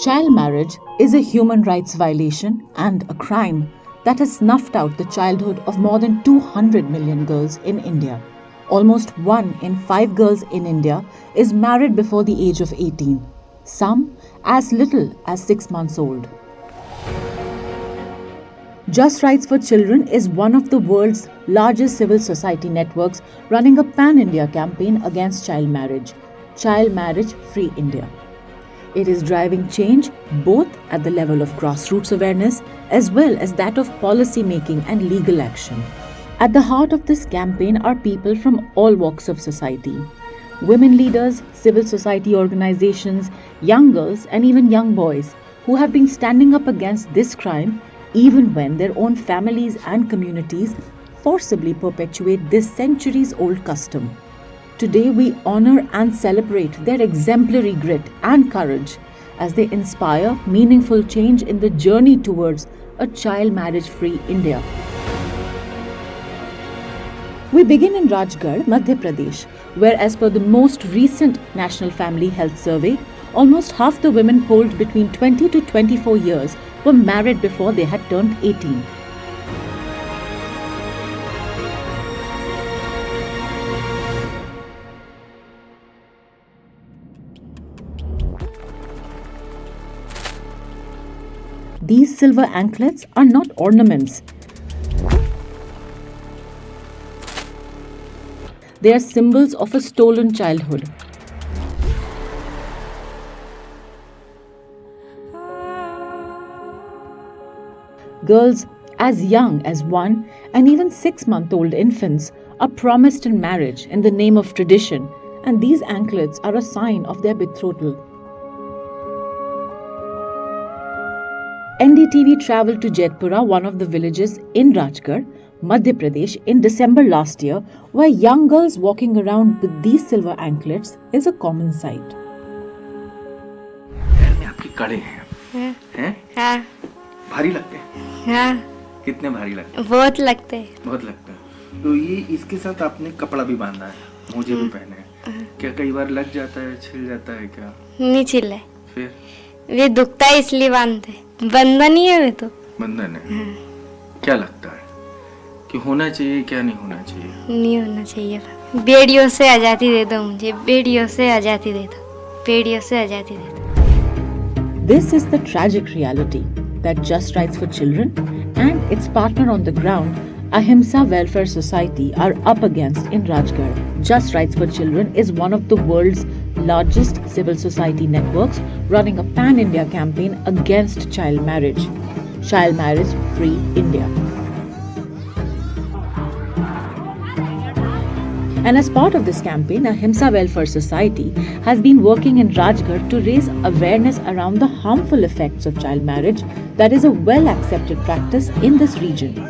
Child marriage is a human rights violation and a crime that has snuffed out the childhood of more than 200 million girls in India. Almost 1 in 5 girls in India is married before the age of 18, some as little as 6 months old. Just Rights for Children is one of the world's largest civil society networks running a pan-India campaign against child marriage, Child Marriage Free India. It is driving change both at the level of grassroots awareness as well as that of policy making and legal action. At the heart of this campaign are people from all walks of society. Women leaders, civil society organizations, young girls and even young boys who have been standing up against this crime even when their own families and communities forcibly perpetuate this centuries-old custom. Today we honor and celebrate their exemplary grit and courage as they inspire meaningful change in the journey towards a child marriage-free India. We begin in Rajgarh, Madhya Pradesh, where as per the most recent National Family Health Survey, almost half the women polled between 20 to 24 years were married before they had turned 18. These silver anklets are not ornaments. They are symbols of a stolen childhood. Girls as young as 1 and even 6-month-old infants are promised in marriage in the name of tradition, and these anklets are a sign of their betrothal. NDTV travelled to Jetpura, one of the villages in Rajgarh, Madhya Pradesh, in December last year, where young girls walking around with these silver anklets is a common sight. पैर में आपके कड़े हैं? हाँ। भारी लगते हैं? हाँ। कितने भारी लगते हैं? बहुत लगते हैं। बहुत लगता है। तो ये इसके साथ आपने कपड़ा भी बांधा है, मोजे भी पहने हैं। क्या कई बार लग जाता है, छिल जाता है क्या? नहीं छिले। फिर ये दुखता है इसलिए बांधते। बंधन ही है वे तो। बंधन है। क्या लगता है कि होना चाहिए, क्या नहीं होना चाहिए? नहीं होना चाहिए। बेड़ियों से आजादी दे दो मुझे, बेड़ियों से आजादी दे दो, बेड़ियों से आजादी दे दो। This is the tragic reality that Just Rights for Children and its partner on the ground, Ahimsa Welfare Society, are up against in Rajgarh. Just Rights for Children is one of the world's largest civil society networks running a pan-India campaign against child marriage. Child Marriage Free India. And as part of this campaign, Ahimsa Welfare Society has been working in Rajgarh to raise awareness around the harmful effects of child marriage that is a well-accepted practice in this region.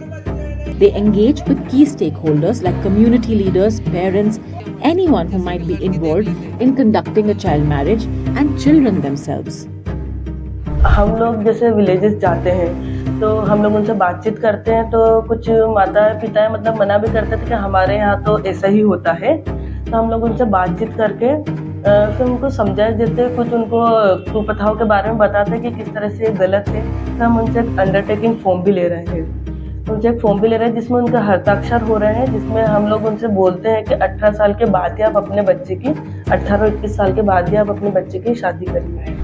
They engage with key stakeholders like community leaders, parents, anyone who might be involved in conducting a child marriage and children themselves. हम लोग जैसे villages जाते हैं तो हम लोग उनसे बातचीत करते हैं, तो कुछ माता पिता मतलब मना भी करते थे कि हमारे यहाँ तो ऐसा ही होता है। तो हम लोग उनसे बातचीत करके फिर उनको समझा देते, कुछ उनको कुप्रथाओं के बारे में बताते हैं कि किस तरह से गलत है। तो हम उनसे एक अंडरटेकिंग फॉर्म भी ले रहे हैं, उनसे एक फॉर्म भी ले रहे हैं जिसमें उनका हस्ताक्षर हो रहे हैं, जिसमें हम लोग उनसे बोलते हैं कि 18 साल के बाद ही आप अपने बच्चे की 18-21 साल के बाद ही आप अपने बच्चे की शादी करिए।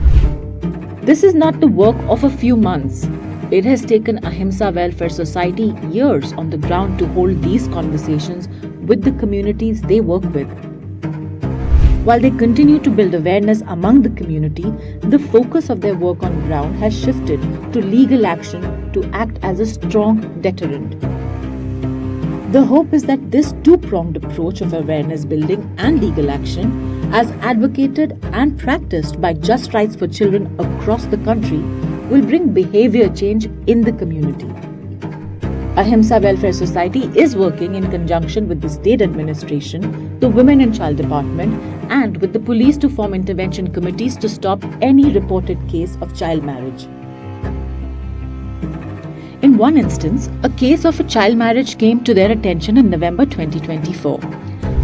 This is not the work of a few months. It has taken Ahimsa Welfare Society years on the ground to hold these conversations with the communities they work with. While they continue to build awareness among the community, the focus of their work on ground has shifted to legal action to act as a strong deterrent. The hope is that this two-pronged approach of awareness building and legal action, as advocated and practiced by Just Rights for Children across the country, will bring behavior change in the community. Ahimsa Welfare Society is working in conjunction with the state administration, the Women and Child Department, and with the police to form intervention committees to stop any reported case of child marriage. In one instance, a case of a child marriage came to their attention in November 2024.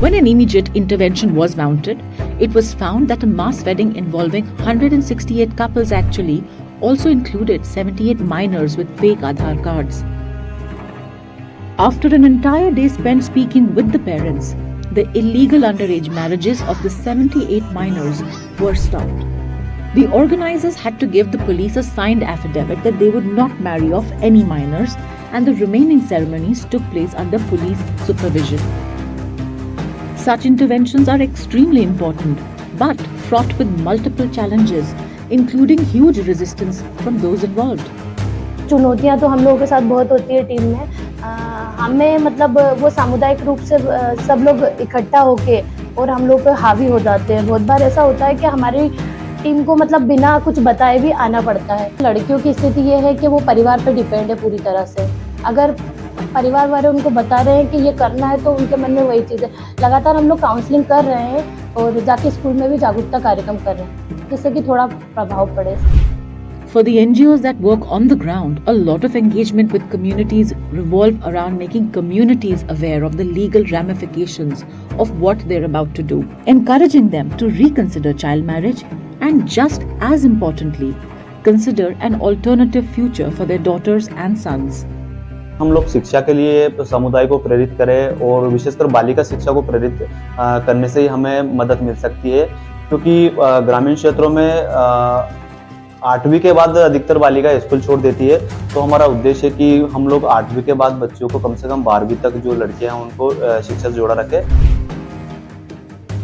When an immediate intervention was mounted, it was found that a mass wedding involving 168 couples actually also included 78 minors with fake Aadhaar cards. After an entire day spent speaking with the parents, the illegal underage marriages of the 78 minors were stopped. The organizers had to give the police a signed affidavit that they would not marry off any minors, and the remaining ceremonies took place under police supervision. Such interventions are extremely important, but fraught with multiple challenges, including huge resistance from those involved. चुनौतियां तो हम लोगों के साथ बहुत होती है team में। हमें मतलब वो सामुदायिक रूप से सब लोग इकट्ठा होके और हम लोग पे हावी हो जाते हैं। बहुत बार ऐसा होता है कि हमारी टीम को मतलब बिना कुछ बताए भी आना पड़ता है। लड़कियों की स्थिति ये है कि वो परिवार पे डिपेंड है पूरी तरह से। अगर परिवार वाले उनको बता रहे हैं कि ये करना है तो उनके मन में वही चीज़ है। लगातार हम लोग काउंसलिंग कर रहे हैं और जाके स्कूल में भी जागरूकता कार्यक्रम कर रहे हैं जिससे कि थोड़ा प्रभाव पड़े। For the NGOs that work on the ground, a lot of engagement with communities revolve around making communities aware of the legal ramifications of what they're about to do, encouraging them to reconsider child marriage, and just as importantly, consider an alternative future for their daughters and sons. हम लोग शिक्षा के लिए समुदाय को प्रेरित करें और विशेषकर बालिका शिक्षा को प्रेरित करने से ही हमें मदद मिल सकती है, क्योंकि ग्रामीण क्षेत्रों में 8वीं के बाद अधिकतर बालिका स्कूल छोड़ देती है। तो हमारा उद्देश्य है कि हम लोग 8वीं के बाद बच्चों को कम से कम 12वीं तक जो लड़कियां हैं उनको शिक्षा से जोड़ा रखें।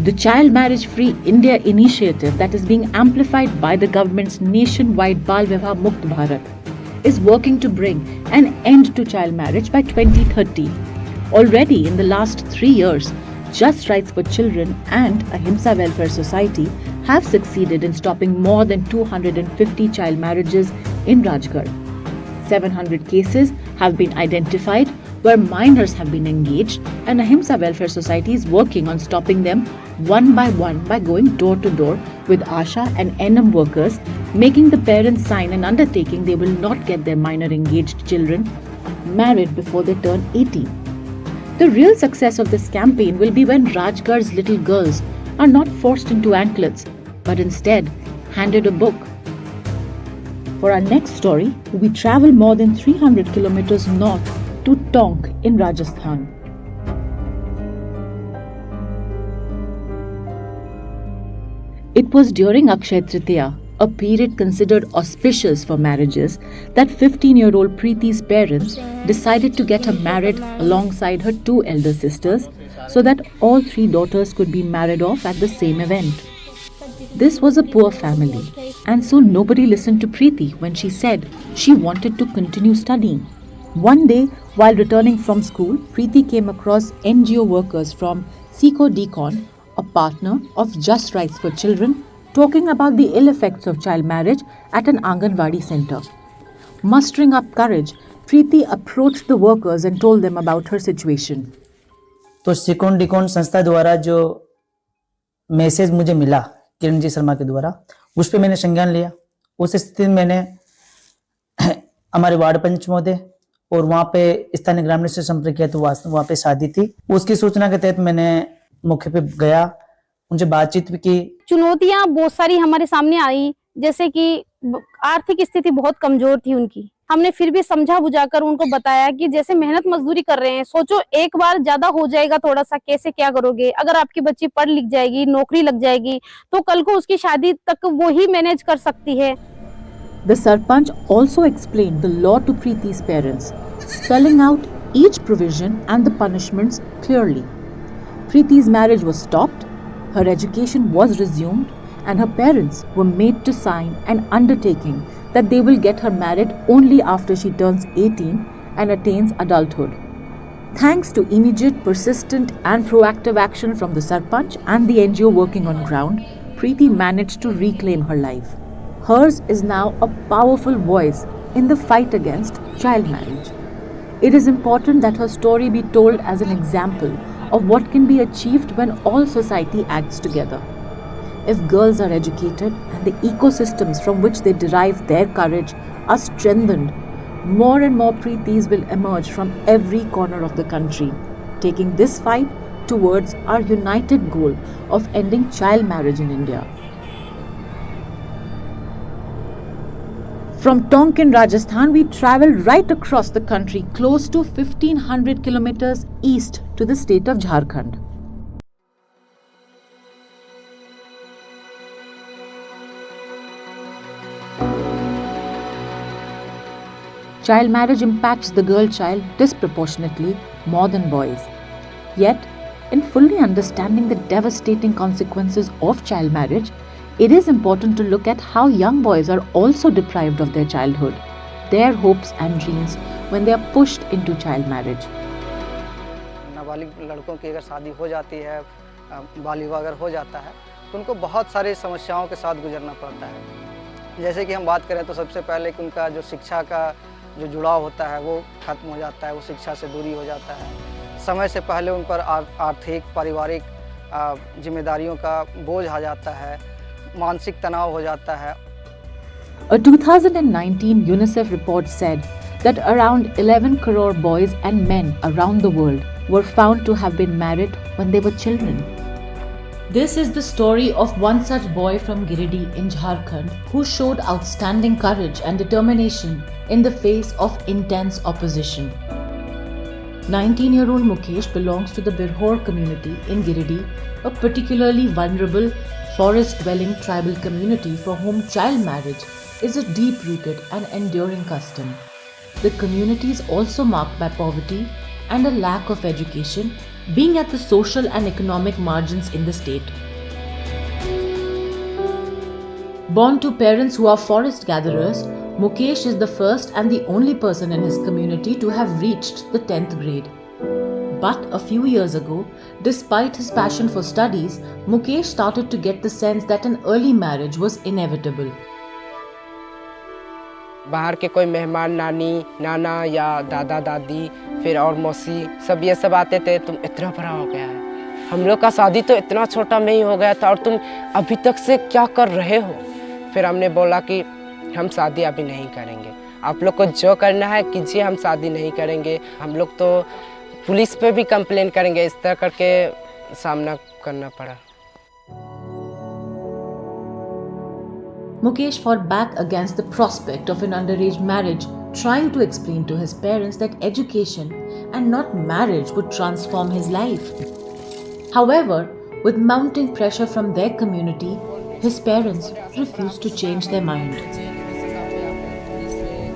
The Child Marriage Free India initiative that is being amplified by the government's nationwide Bal Vivah Mukt Bharat is working to bring an end to child marriage by 2030. Already in the last 3 years, Just Rights for Children and Ahimsa Welfare Society have succeeded in stopping more than 250 child marriages in Rajgarh. 700 cases have been identified where minors have been engaged, and Ahimsa Welfare Society is working on stopping them one by going door to door with ASHA and NM workers, making the parents sign an undertaking they will not get their minor engaged children married before they turn 18. The real success of this campaign will be when Rajgarh's little girls are not forced into anklets, but instead handed a book. For our next story, we travel more than 300 kilometers north to Tonk in Rajasthan. It was during Akshaya Tritiya, a period considered auspicious for marriages, that 15-year-old Preeti's parents decided to get her married alongside her 2 elder sisters so that all 3 daughters could be married off at the same event. This was a poor family, and so nobody listened to Preeti when she said she wanted to continue studying. One day, while returning from school, Preeti came across NGO workers from Seco Decon, a partner of Just Rights for Children, talking about the ill effects of child marriage at an Anganwadi center. Mustering up courage, Preeti approached the workers and told them about her situation. तो सिकोन डिकोन संस्था द्वारा जो message मुझे मिला किरण जी शर्मा के द्वारा, उस पर मैंने संज्ञान लिया। उस स्थिति में मैंने हमारे वार्ड पंच महोदय और वहाँ पे स्थानीय ग्रामीण से संपर्क किया, तो वहाँ पे शादी थी। उसकी सूचना के तहत मैंने मौके पे गया, उनसे बातचीत भी की। चुनौतियां बहुत सारी हमारे सामने आई, जैसे कि आर्थिक स्थिति बहुत कमजोर थी उनकी। हमने फिर भी समझा बुझाकर उनको बताया कि जैसे मेहनत मजदूरी कर रहे हैं, सोचो एक बार ज्यादा हो जाएगा थोड़ा सा, कैसे क्या करोगे। अगर आपकी बच्ची पढ़ लिख जाएगी, नौकरी लग जाएगी, तो कल को उसकी शादी तक वो ही मैनेज कर सकती है। The Sarpanch also explained the law to Preeti's parents, spelling out each provision and the punishments clearly. Preeti's marriage was stopped, her education was resumed, and her parents were made to sign an undertaking that they will get her married only after she turns 18 and attains adulthood. Thanks to immediate, persistent and proactive action from the Sarpanch and the NGO working on ground, Preeti managed to reclaim her life. Hers is now a powerful voice in the fight against child marriage. It is important that her story be told as an example of what can be achieved when all society acts together. If girls are educated and the ecosystems from which they derive their courage are strengthened, more and more Preetis will emerge from every corner of the country, taking this fight towards our united goal of ending child marriage in India. From Tonkin, Rajasthan, we traveled right across the country, close to 1500 kilometers east to the state of Jharkhand. Child marriage impacts the girl child disproportionately more than boys. Yet, in fully understanding the devastating consequences of child marriage, it is important to look at how young boys are also deprived of their childhood, their hopes and dreams when they are pushed into child marriage. नाबालिग लड़कों की अगर शादी हो जाती है, बाल विवाह अगर हो जाता है, तो उनको बहुत सारी समस्याओं के साथ गुजरना पड़ता है। जैसे कि हम बात करें तो सबसे पहले कि उनका जो शिक्षा का जो जुड़ाव होता है वो खत्म हो जाता है, वो शिक्षा से दूरी हो जाता है। समय से पहले उन पर आर्थिक पारिवारिक जिम्मेदारियों का बोझ आ जाता है, मानसिक तनाव हो जाता है। A 2019 UNICEF report said that around 11 crore boys and men around the world were found to have been married when they were children. This is the story of one such boy from Giridih in Jharkhand who showed outstanding courage and determination in the face of intense opposition. 19-year-old Mukesh belongs to the Birhor community in Giridih, a particularly vulnerable forest-dwelling tribal community for whom child marriage is a deep-rooted and enduring custom. The community is also marked by poverty and a lack of education, being at the social and economic margins in the state. Born to parents who are forest gatherers, Mukesh is the first and the only person in his community to have reached the 10th grade. But a few years ago, despite his passion for studies, Mukesh started to get the sense that an early marriage was inevitable. बाहर के कोई मेहमान, नानी नाना या दादा दादी फिर और मौसी सब ये सब आते थे, तुम इतना बड़ा हो गया है, हम लोग का शादी तो इतना छोटा में ही हो गया था और तुम अभी तक से क्या कर रहे हो। फिर हमने बोला कि हम शादी अभी नहीं करेंगे, आप लोग को जो करना है कीजिए, हम शादी नहीं करेंगे, हम लोग तो पुलिस पे भी कंप्लेन करेंगे। इस तरह करके सामना करना पड़ा। Mukesh fought back against the prospect of an underage marriage, trying to explain to his parents that education and not marriage would transform his life. However, with mounting pressure from their community, his parents refused to change their mind.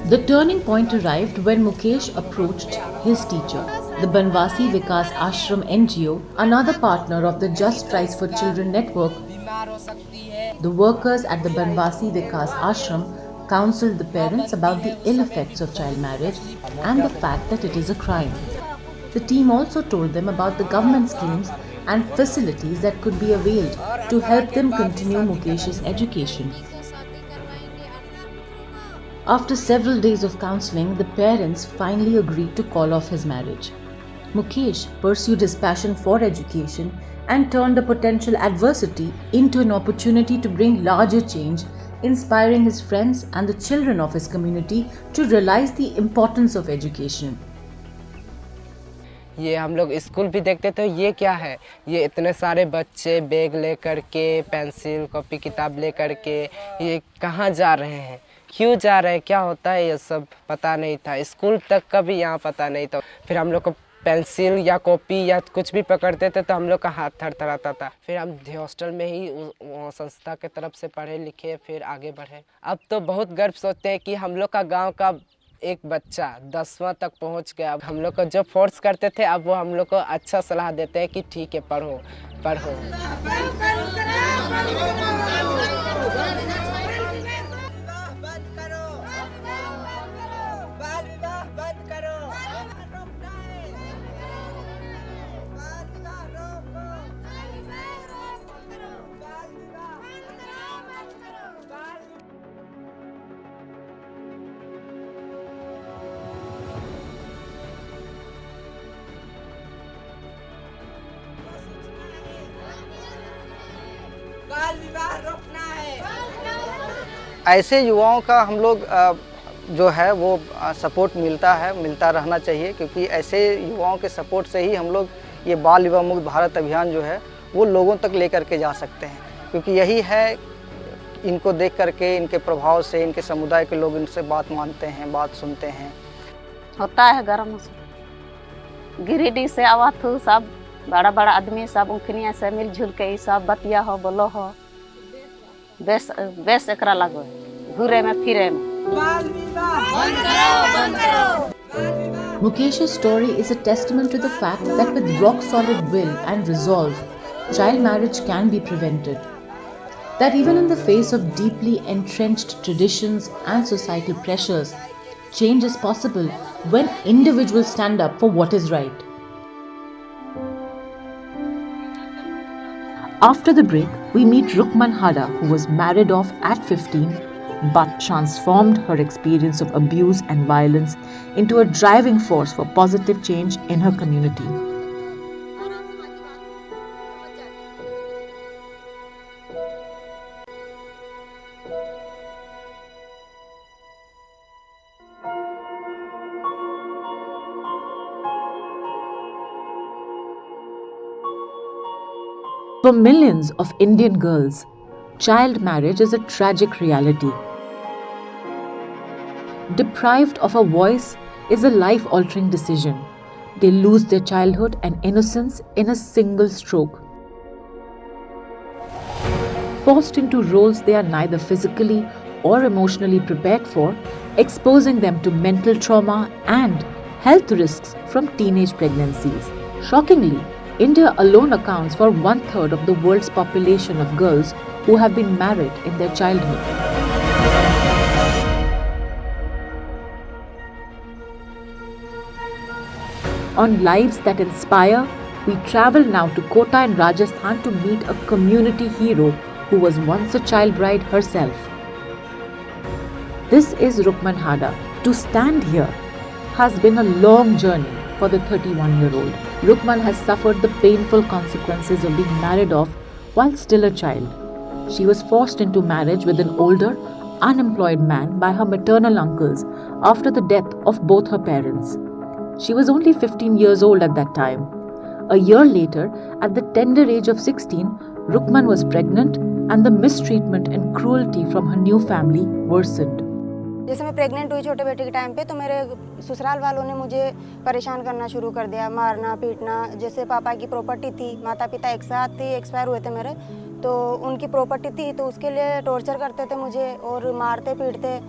The turning point arrived when Mukesh approached his teacher, the Banvasi Vikas Ashram NGO, another partner of the Just Rights for Children network. The workers at the Banvasi Vikas Ashram counseled the parents about the ill effects of child marriage and the fact that it is a crime. The team also told them about the government schemes and facilities that could be availed to help them continue Mukesh's education. After several days of counseling, the parents finally agreed to call off his marriage. Mukesh pursued his passion for education and turned a potential adversity into an opportunity to bring larger change, inspiring his friends and the children of his community to realize the importance of education. ये हम लोग school भी देखते थे, ये क्या है, ये इतने सारे बच्चे बैग लेकर के, पेंसिल कॉपी किताब लेकर के ये कहाँ जा रहे हैं, क्यों जा रहे हैं, क्या होता है, ये सब पता नहीं था। स्कूल तक का भी यहाँ पता नहीं था। फिर हम लोग को पेंसिल या कॉपी या कुछ भी पकड़ते थे तो हम लोग का हाथ थरथराता था। फिर हम हॉस्टल में ही संस्था के तरफ से पढ़े लिखे, फिर आगे बढ़े। अब तो बहुत गर्व सोचते हैं कि हम लोग का गांव का एक बच्चा 10वां तक पहुंच गया। अब हम लोग को जो फोर्स करते थे अब वो हम लोग को अच्छा सलाह देते हैं कि ठीक है, पढ़ो पढ़ो। ऐसे युवाओं का हम लोग जो है वो सपोर्ट मिलता रहना चाहिए, क्योंकि ऐसे युवाओं के सपोर्ट से ही हम लोग ये बाल विवाह मुक्त भारत अभियान जो है वो लोगों तक लेकर के जा सकते हैं, क्योंकि यही है इनको देख करके, इनके प्रभाव से इनके समुदाय के लोग इनसे बात मानते हैं, बात सुनते हैं। होता है गर्म गिरिडीह से आवा थू सब बड़ा बड़ा आदमी सब उखनिया से मिलजुल के सब बतिया हो बोलो हो बेस बेस एकरा लगो घूरे में फिरे में। Mukesh's story is a testament to the fact that with rock solid will and resolve, child marriage can be prevented. That even in the face of deeply entrenched traditions and societal pressures, change is possible when individuals stand up for what is right. After the break, we meet Rukman Hada, who was married off at 15 but transformed her experience of abuse and violence into a driving force for positive change in her community. For millions of Indian girls, child marriage is a tragic reality. Deprived of a voice is a life-altering decision. They lose their childhood and innocence in a single stroke. Forced into roles they are neither physically or emotionally prepared for, exposing them to mental trauma and health risks from teenage pregnancies. Shockingly, India alone accounts for 1/3 of the world's population of girls who have been married in their childhood. On Lives That Inspire, we travel now to Kota in Rajasthan to meet a community hero who was once a child bride herself. This is Rukman Hada. To stand here has been a long journey for the 31-year-old. Rukman has suffered the painful consequences of being married off while still a child. She was forced into marriage with an older, unemployed man by her maternal uncles after the death of both her parents. She was only 15 years old at that time. A year later, at the tender age of 16, Rukman was pregnant and the mistreatment and cruelty from her new family worsened. जैसे मैं pregnant हुई छोटे बेटे के time पे, तो मेरे ससुराल वालों ने मुझे परेशान करना शुरू कर दिया, मारना पीटना। जैसे पापा की प्रॉपर्टी थी, माता पिता एक साथ ही एक्सपायर हुए थे मेरे, तो उनकी प्रॉपर्टी थी, तो उसके लिए टॉर्चर करते थे मुझे और मारते पीटते।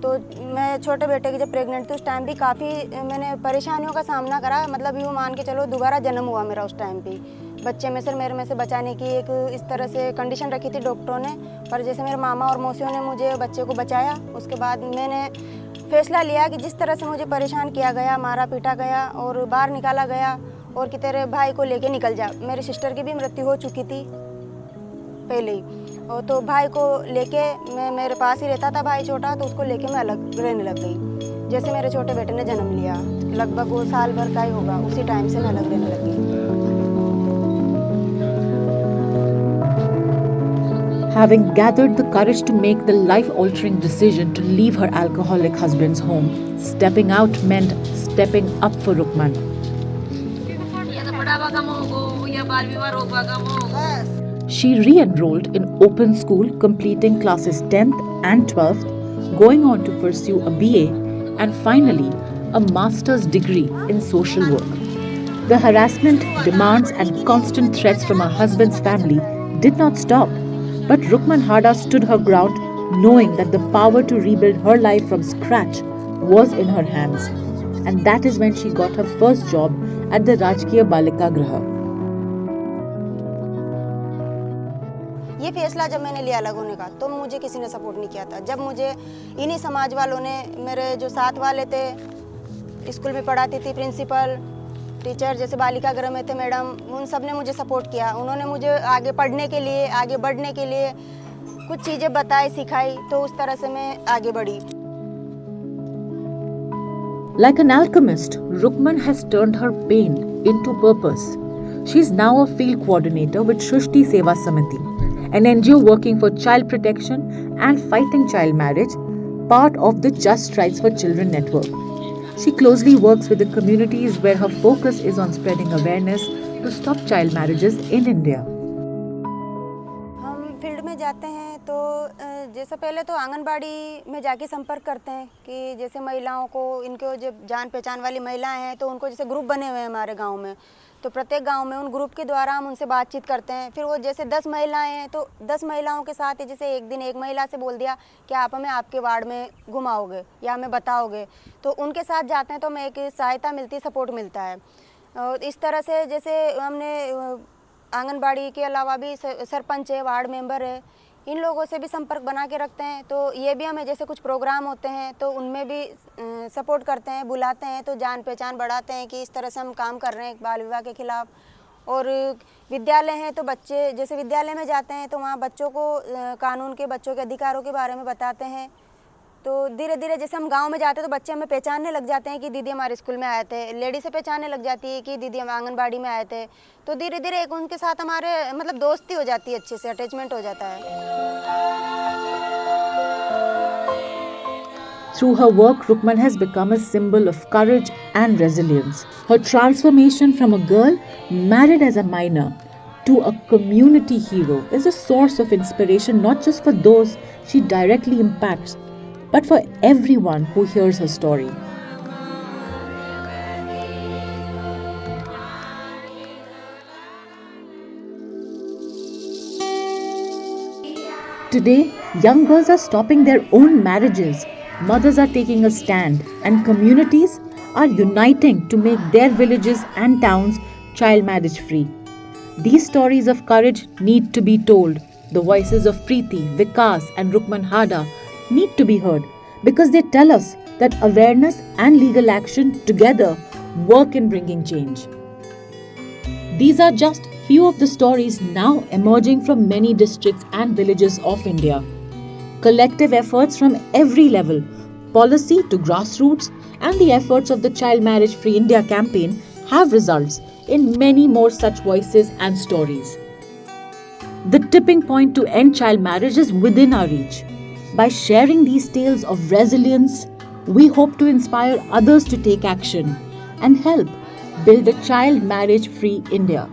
तो मैं छोटे बेटे की जब प्रेग्नेंट थी उस टाइम भी काफ़ी मैंने परेशानियों का सामना करा। मतलब यूँ मान के चलो दोबारा जन्म हुआ मेरा उस टाइम पे। बच्चे में से मेरे में से बचाने की एक इस तरह से कंडीशन रखी थी डॉक्टरों ने, पर जैसे मेरे मामा और मौसियों ने मुझे बच्चे को बचाया। उसके बाद मैंने फैसला लिया कि जिस तरह से मुझे परेशान किया गया, मारा पीटा गया और बाहर निकाला गया और कि तेरे भाई को लेके निकल जा। मेरी सिस्टर की भी मृत्यु हो चुकी थी पहले ही, और तो भाई को लेके मैं मेरे पास ही रहता था भाई छोटा, तो उसको लेके मैं अलग रहने लग गई। जैसे मेरे छोटे बेटे ने जन्म लिया, लगभग वो साल भर का ही होगा, उसी टाइम से मैं अलग रहने लग गई। Having gathered the courage to make the life-altering decision to leave her alcoholic husband's home, stepping out meant stepping up for Rukman. She re-enrolled in open school, completing classes 10th and 12th, going on to pursue a BA and finally a master's degree in social work. The harassment, demands and constant threats from her husband's family did not stop. But Rukman Hada stood her ground, knowing that the power to rebuild her life from scratch was in her hands. And that is when she got her first job at the Rajkiya Balika Graha. ये फैसला जब मैंने लिया अलग होने का, तो मुझे किसी ने सपोर्ट नहीं किया था। जब मुझे इन्हीं समाज वालों ने, मेरे जो साथ वाले थे, स्कूल में पढ़ाती थी प्रिंसिपल, टीचर जैसे बालिका गृह में थे मैडम, उन सब ने मुझे सपोर्ट किया। उन्होंने मुझे आगे पढ़ने के लिए, आगे बढ़ने के लिए कुछ चीज़ें बताई, सिखाई, तो उस तरह से मैं आगे बढ़ी। Like an alchemist, Rukman has turned her pain into purpose. She is now a field coordinator with Shrishti Seva Samiti, an NGO working for child protection and fighting child marriage, part of the Just Rights for Children network. She closely works with the communities where her focus is on spreading awareness to stop child marriages in India. हम field में जाते हैं तो जैसे पहले तो आंगनबाड़ी में जाके संपर्क करते हैं कि जैसे महिलाओं को, इनको जब जान पहचान वाली महिलाएं हैं तो उनको जैसे ग्रुप बने हुए हैं हमारे गांव में, तो प्रत्येक गांव में उन ग्रुप के द्वारा हम उनसे बातचीत करते हैं। फिर वो जैसे 10 महिलाएं हैं तो 10 महिलाओं के साथ ही जैसे एक दिन एक महिला से बोल दिया कि आप हमें आपके वार्ड में घुमाओगे या हमें बताओगे, तो उनके साथ जाते हैं तो हमें एक सहायता मिलती है, सपोर्ट मिलता है। और इस तरह से जैसे हमने आंगनबाड़ी के अलावा भी सरपंच है, वार्ड मेंबर है, इन लोगों से भी संपर्क बना के रखते हैं। तो ये भी हमें जैसे कुछ प्रोग्राम होते हैं तो उनमें भी सपोर्ट करते हैं, बुलाते हैं, तो जान पहचान बढ़ाते हैं कि इस तरह से हम काम कर रहे हैं बाल विवाह के खिलाफ। और विद्यालय हैं तो बच्चे जैसे विद्यालय में जाते हैं तो वहाँ बच्चों को कानून के, बच्चों के अधिकारों के बारे में बताते हैं। तो धीरे धीरे जैसे हम गांव में जाते हैं तो बच्चे हमें पहचानने लग जाते हैं कि दीदी हमारे स्कूल में आए थे, लेडी से पहचानने लग जाती है कि दीदी हम आंगनबाड़ी में आए थे। तो धीरे धीरे एक उनके साथ हमारे मतलब दोस्ती हो जाती है, अच्छे से अटैचमेंट हो जाता है। Through her work, Rukman has become a symbol of courage and resilience. Her transformation from a girl married as a minor to a community hero is a source of inspiration not just for those she directly impacts, but for everyone who hears her story. Today, young girls are stopping their own marriages, mothers are taking a stand, and communities are uniting to make their villages and towns child marriage free. These stories of courage need to be told. The voices of Preeti, Vikas, and Rukman Hada need to be heard because they tell us that awareness and legal action together work in bringing change. These are just few of the stories now emerging from many districts and villages of India. Collective efforts from every level, policy to grassroots, and the efforts of the Child Marriage Free India campaign have results in many more such voices and stories. The tipping point to end child marriage is within our reach. By sharing these tales of resilience, we hope to inspire others to take action and help build a child marriage free India.